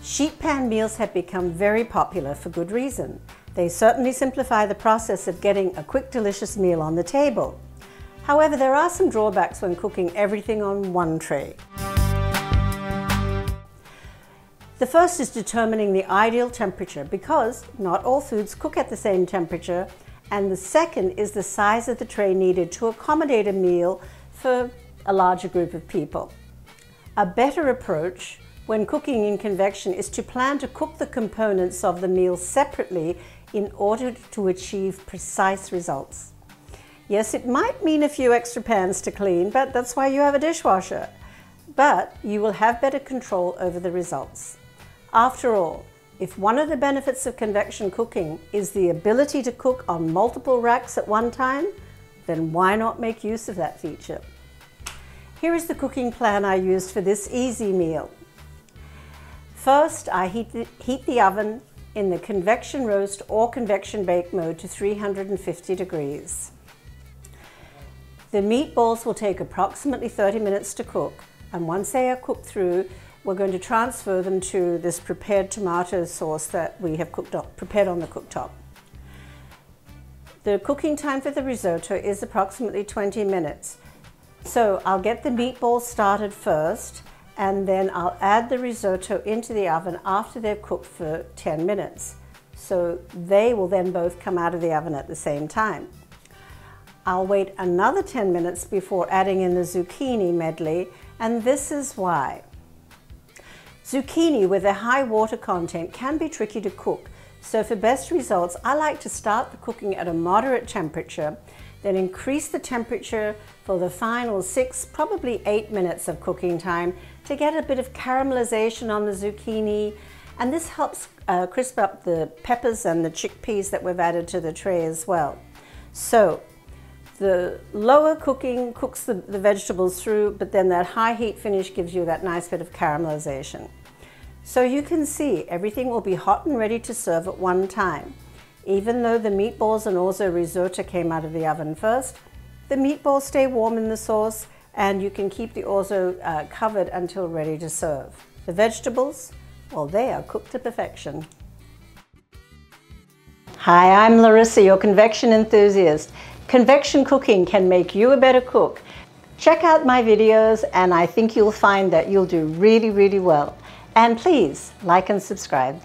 Sheet pan meals have become very popular for good reason. They certainly simplify the process of getting a quick, delicious meal on the table. However, there are some drawbacks when cooking everything on one tray. The first is determining the ideal temperature, because not all foods cook at the same temperature, and the second is the size of the tray needed to accommodate a meal for a larger group of people. A better approach when cooking in convection is to plan to cook the components of the meal separately in order to achieve precise results. Yes, it might mean a few extra pans to clean, but that's why you have a dishwasher. But you will have better control over the results. After all, if one of the benefits of convection cooking is the ability to cook on multiple racks at one time, then why not make use of that feature? Here is the cooking plan I used for this easy meal. First, I heat the oven in the convection roast or convection bake mode to 350 degrees. The meatballs will take approximately 30 minutes to cook, and once they are cooked through, we're going to transfer them to this prepared tomato sauce that we have prepared on the cooktop. The cooking time for the risotto is approximately 20 minutes. So I'll get the meatballs started first, and then I'll add the risotto into the oven after they've cooked for 10 minutes. So they will then both come out of the oven at the same time. I'll wait another 10 minutes before adding in the zucchini medley, and this is why. Zucchini with a high water content can be tricky to cook, so for best results I like to start the cooking at a moderate temperature, then increase the temperature for the final 6, probably 8 minutes of cooking time to get a bit of caramelization on the zucchini, and this helps crisp up the peppers and the chickpeas that we've added to the tray as well. So the lower cooking cooks the vegetables through, but then that high heat finish gives you that nice bit of caramelization. So you can see everything will be hot and ready to serve at one time. Even though the meatballs and Orzo risotto came out of the oven first, the meatballs stay warm in the sauce, and you can keep the Orzo covered until ready to serve. The vegetables, well, they are cooked to perfection. Hi, I'm Larissa, your convection enthusiast. Convection cooking can make you a better cook. Check out my videos, and I think you'll find that you'll do really, really well. And please like and subscribe.